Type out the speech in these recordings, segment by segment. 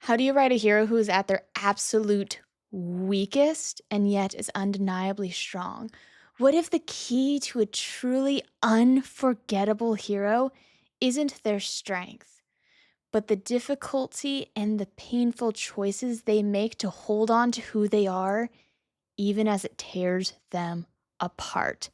How do you write a hero who is at their absolute weakest and yet is undeniably strong? What if the key to a truly unforgettable hero isn't their strength, but the difficulty and the painful choices they make to hold on to who they are, even as it tears them apart?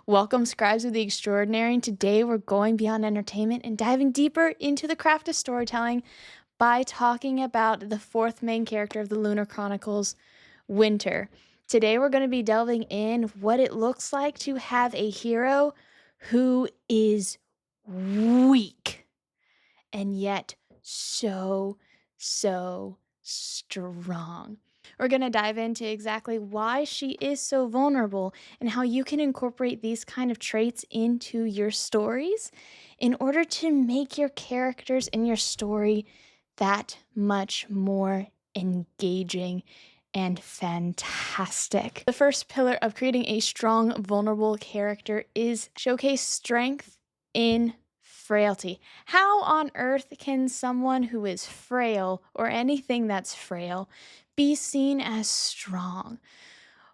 Welcome, Scribes of the Extraordinary, and today we're going beyond entertainment and diving deeper into the craft of storytelling by talking about the fourth main character of the Lunar Chronicles, Winter. Today we're going to be delving in what it looks like to have a hero who is weak and yet so strong. We're going to dive into exactly why she is so vulnerable and how you can incorporate these kind of traits into your stories in order to make your characters and your story that much more engaging and fantastic. The first pillar of creating a strong, vulnerable character is showcase strength in frailty. How on earth can someone who is frail, or anything that's frail, be seen as strong?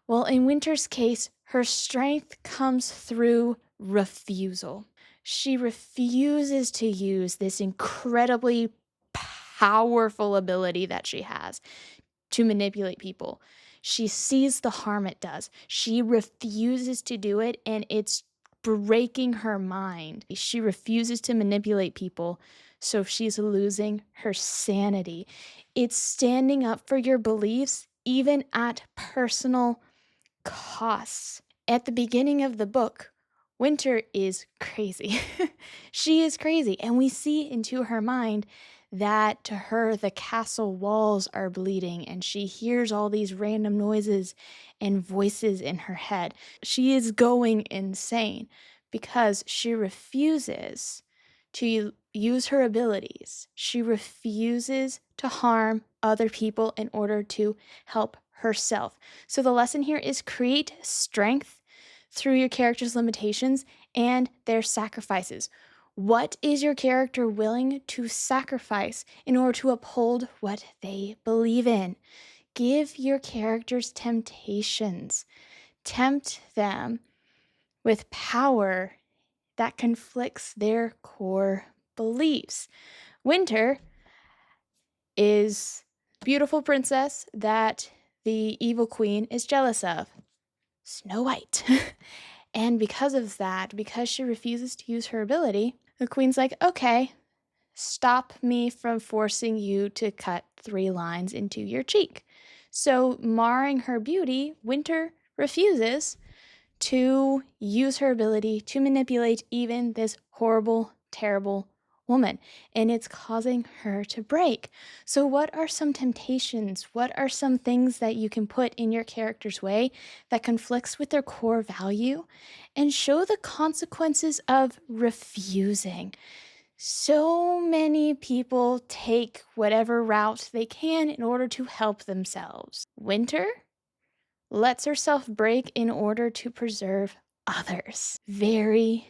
Well, in Winter's case, her strength comes through refusal. She refuses to use this incredibly powerful ability that she has to manipulate people. She sees the harm it does. She refuses to do it, and it's breaking her mind. She refuses to manipulate people, so she's losing her sanity. It's standing up for your beliefs, even at personal costs. At the beginning of the book, Winter is crazy. She is crazy, and we see into her mind that to her the castle walls are bleeding and she hears all these random noises and voices in her head. She is going insane because she refuses to use her abilities. She refuses to harm other people in order to help herself. So the lesson here is create strength through your character's limitations and their sacrifices. What is your character willing to sacrifice in order to uphold what they believe in? Give your characters temptations. Tempt them with power that conflicts their core beliefs. Winter is a beautiful princess that the evil queen is jealous of, Snow White. And because of that, because she refuses to use her ability, the queen's like, okay, stop me from forcing you to cut 3 lines into your cheek. So, marring her beauty, Winter refuses to use her ability to manipulate even this horrible, terrible woman, and it's causing her to break. So what are some temptations? What are some things that you can put in your character's way that conflicts with their core value, and show the consequences of refusing? So many people take whatever route they can in order to help themselves. Winter lets herself break in order to preserve others. Very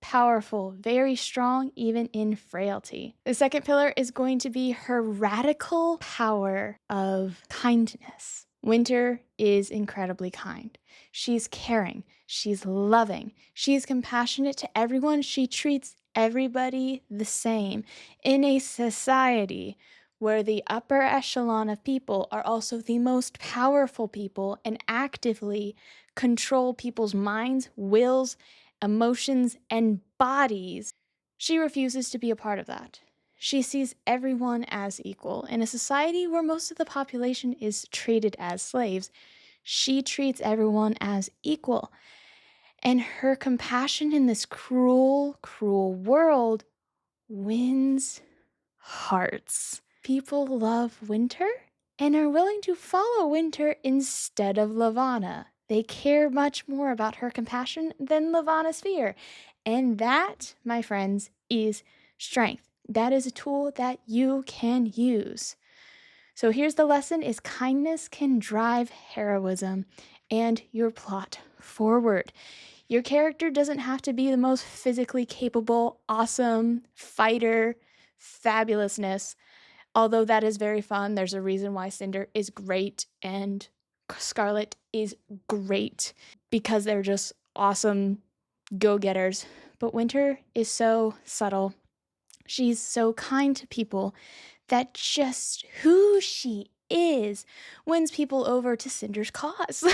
powerful, very strong, even in frailty. The second pillar is going to be her radical power of kindness. Winter is incredibly kind. She's caring. She's loving. She's compassionate to everyone. She treats everybody the same in a society where the upper echelon of people are also the most powerful people and actively control people's minds, wills, emotions, and bodies. She refuses to be a part of that. She sees everyone as equal. In a society where most of the population is treated as slaves, she treats everyone as equal. And her compassion in this cruel world wins hearts. People love Winter and are willing to follow Winter instead of Lavanna. They care much more about her compassion than Lavanna's fear. And that, my friends, is strength. That is a tool that you can use. So here's the lesson is kindness can drive heroism and your plot forward. Your character doesn't have to be the most physically capable, awesome fighter, fabulousness. Although that is very fun, there's a reason why Cinder is great and Scarlet is great, because they're just awesome go-getters. But Winter is so subtle. She's so kind to people that just who she is wins people over to Cinder's cause,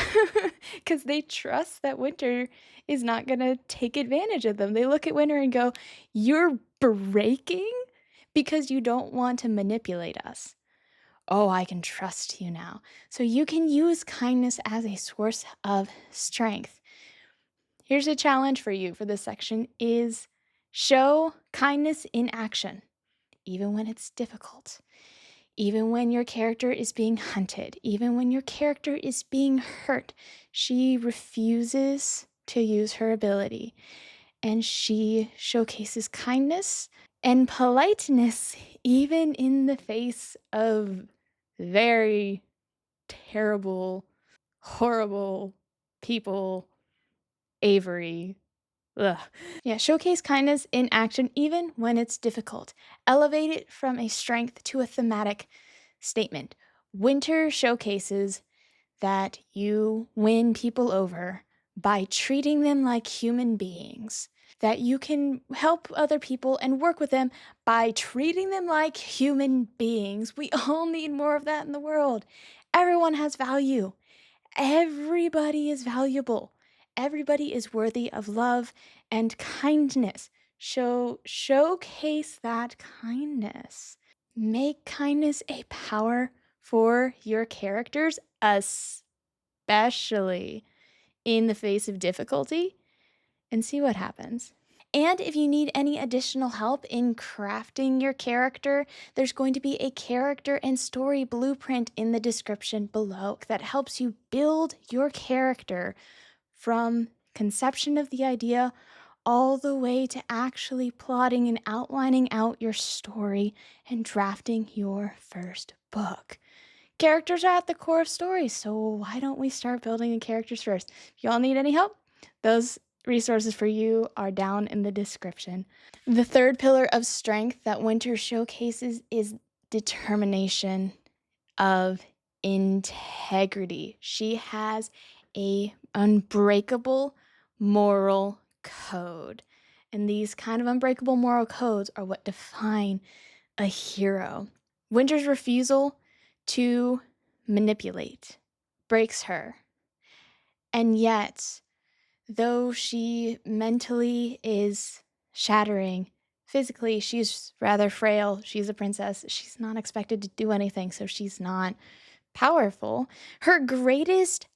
because they trust that Winter is not going to take advantage of them. They look at Winter and go, "You're breaking because you don't want to manipulate us. Oh, I can trust you now." So you can use kindness as a source of strength. Here's a challenge for you for this section is show kindness in action, even when it's difficult. Even when your character is being hunted, even when your character is being hurt, she refuses to use her ability, and she showcases kindness and politeness even in the face of very terrible, horrible people. Avery. Ugh. Yeah, showcase kindness in action even when it's difficult. Elevate it from a strength to a thematic statement. Winter showcases that you win people over by treating them like human beings, that you can help other people and work with them by treating them like human beings. We all need more of that in the world. Everyone has value. Everybody is valuable. Everybody is worthy of love and kindness. Showcase that kindness. Make kindness a power for your characters, especially in the face of difficulty, and see what happens. And if you need any additional help in crafting your character, there's going to be a character and story blueprint in the description below that helps you build your character from conception of the idea all the way to actually plotting and outlining out your story and drafting your first book. Characters are at the core of stories, so why don't we start building the characters first? If y'all need any help, those resources for you are down in the description. The third pillar of strength that Winter showcases is determination of integrity. She has a unbreakable moral code. And these kind of unbreakable moral codes are what define a hero. Winter's refusal to manipulate breaks her. And yet, though she mentally is shattering, physically she's rather frail. She's a princess. She's not expected to do anything, so she's not powerful. Her greatest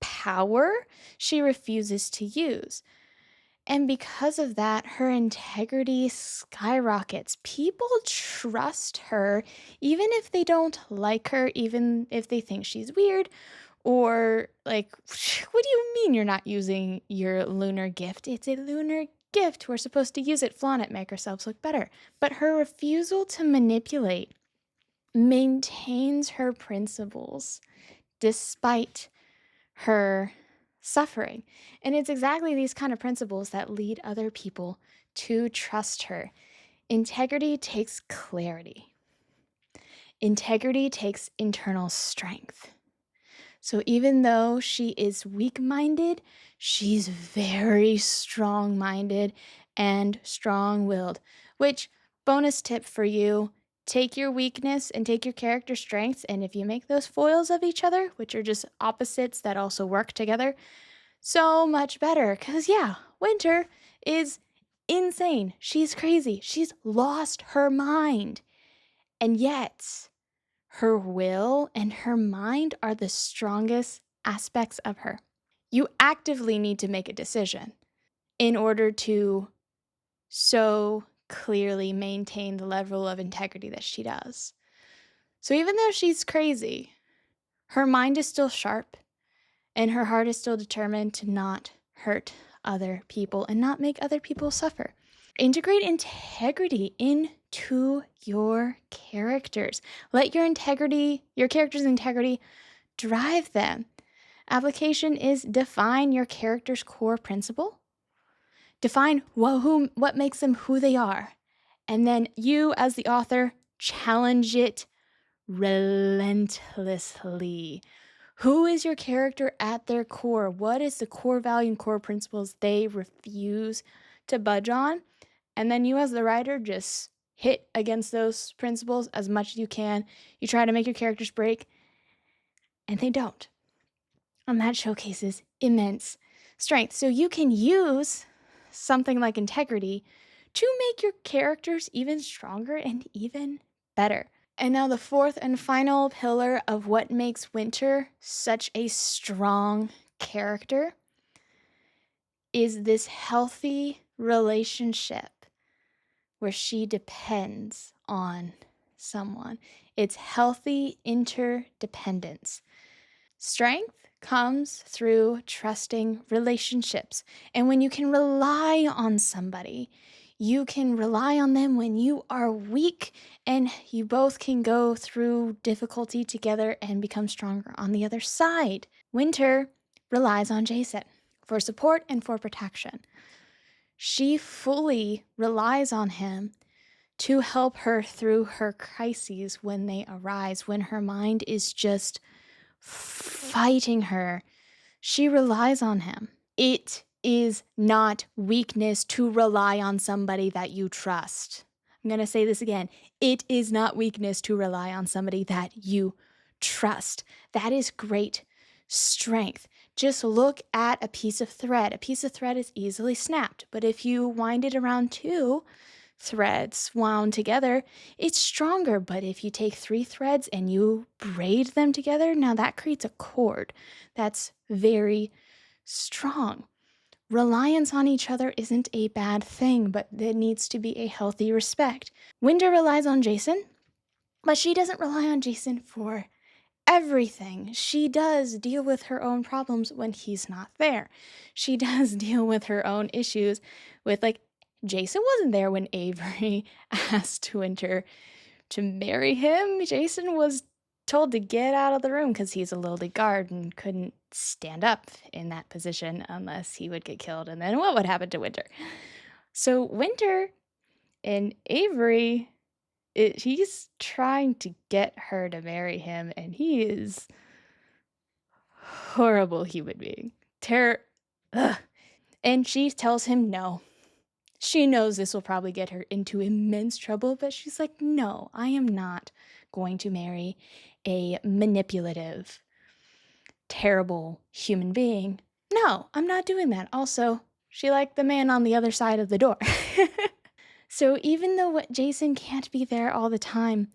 power she refuses to use. And because of that, her integrity skyrockets. People trust her, even if they don't like her, even if they think she's weird, or like, what do you mean you're not using your lunar gift? It's a lunar gift. We're supposed to use it, flaunt it, make ourselves look better. But her refusal to manipulate maintains her principles despite her suffering. And it's exactly these kind of principles that lead other people to trust her. Integrity takes clarity. Integrity takes internal strength. So even though she is weak-minded, she's very strong-minded and strong-willed. Which, bonus tip for you, take your weakness and take your character strengths, and if you make those foils of each other, which are just opposites that also work together, so much better. Because yeah, Winter is insane. She's crazy. She's lost her mind. And yet, her will and her mind are the strongest aspects of her. You actively need to make a decision in order to so clearly maintain the level of integrity that she does. So even though she's crazy, her mind is still sharp and her heart is still determined to not hurt other people and not make other people suffer. Integrate integrity into your characters. Let your character's integrity drive them. Application is define your character's core principle. Define what makes them who they are. And then you, as the author, challenge it relentlessly. Who is your character at their core? What is the core value and core principles they refuse to budge on? And then you, as the writer, just hit against those principles as much as you can. You try to make your characters break, and they don't. And that showcases immense strength. So you can use something like integrity to make your characters even stronger and even better. And now the fourth and final pillar of what makes Winter such a strong character is this healthy relationship where she depends on someone. It's healthy interdependence. Strength comes through trusting relationships. And when you can rely on somebody, you can rely on them when you are weak, and you both can go through difficulty together and become stronger on the other side. Winter relies on Jason for support and for protection. She fully relies on him to help her through her crises when they arise, when her mind is just fighting her. She relies on him. It is not weakness to rely on somebody that you trust. I'm going to say this again. It is not weakness to rely on somebody that you trust. That is great strength. Just look at a piece of thread. A piece of thread is easily snapped, but if you wind it around two threads wound together, it's stronger. But if you take 3 threads and you braid them together, now that creates a cord that's very strong. Reliance on each other isn't a bad thing, but there needs to be a healthy respect. Winter relies on Jason, but she doesn't rely on Jason for everything. She does deal with her own problems when he's not there. She does deal with her own issues with, like, Jason wasn't there when Avery asked Winter to marry him. Jason was told to get out of the room because he's a lowly guard and couldn't stand up in that position unless he would get killed. And then what would happen to Winter? So Winter and Avery, he's trying to get her to marry him, and he is horrible human being. And she tells him no. She knows this will probably get her into immense trouble, but she's like, no, I am not going to marry a manipulative, terrible human being. No, I'm not doing that. Also, she liked the man on the other side of the door. So even though Jason can't be there all the time,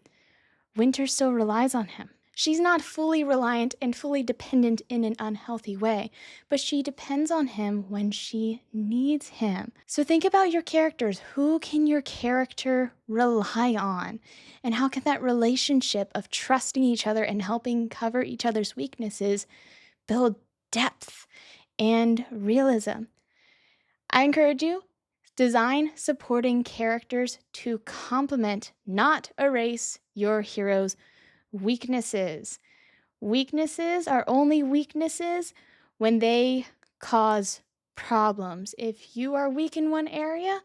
Winter still relies on him. She's not fully reliant and fully dependent in an unhealthy way, but she depends on him when she needs him. So think about your characters. Who can your character rely on? And how can that relationship of trusting each other and helping cover each other's weaknesses build depth and realism? I encourage you, design supporting characters to complement, not erase, your hero's weaknesses. Weaknesses are only weaknesses when they cause problems. If you are weak in one area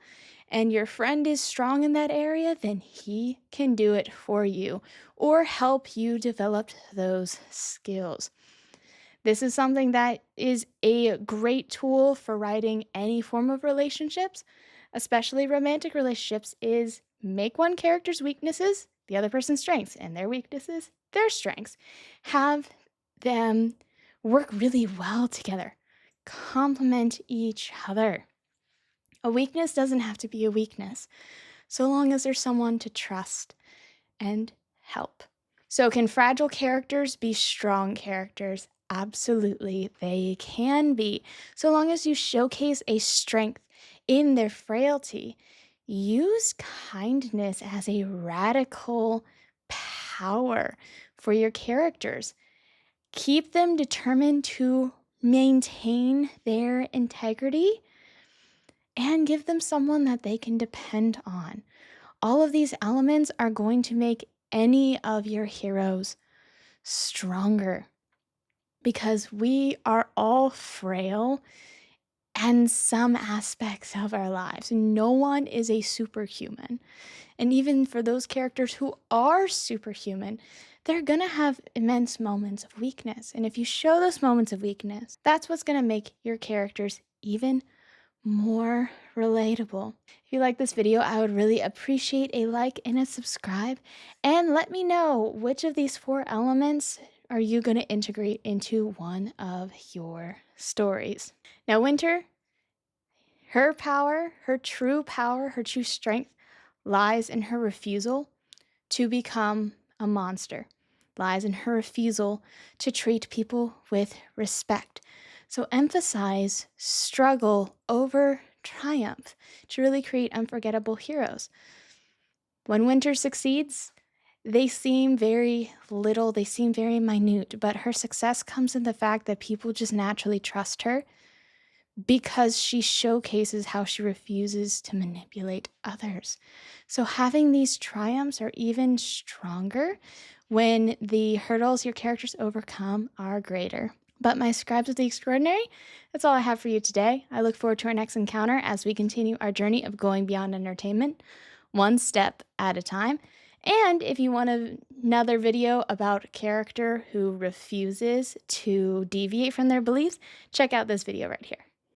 and your friend is strong in that area, then he can do it for you or help you develop those skills. This is something that is a great tool for writing any form of relationships, especially romantic relationships, is make one character's weaknesses the other person's strengths, and their weaknesses their strengths. Have them work really well together. Complement each other. A weakness doesn't have to be a weakness, so long as there's someone to trust and help. So can fragile characters be strong characters? Absolutely, they can be. So long as you showcase a strength in their frailty. Use kindness as a radical power for your characters. Keep them determined to maintain their integrity and give them someone that they can depend on. All of these elements are going to make any of your heroes stronger because we are all frail and some aspects of our lives. No one is a superhuman. And even for those characters who are superhuman, they're gonna have immense moments of weakness. And if you show those moments of weakness, that's what's gonna make your characters even more relatable. If you like this video, I would really appreciate a like and a subscribe. And let me know which of these 4 elements are you going to integrate into one of your stories. Now, Winter, her power, her true strength lies in her refusal to become a monster, lies in her refusal to treat people with respect. So emphasize struggle over triumph to really create unforgettable heroes. When Winter succeeds, they seem very little, they seem very minute, but her success comes in the fact that people just naturally trust her because she showcases how she refuses to manipulate others. So having these triumphs are even stronger when the hurdles your characters overcome are greater. But my Scribes of the Extraordinary, that's all I have for you today. I look forward to our next encounter as we continue our journey of going beyond entertainment, one step at a time. And if you want another video about a character who refuses to deviate from their beliefs, check out this video right here.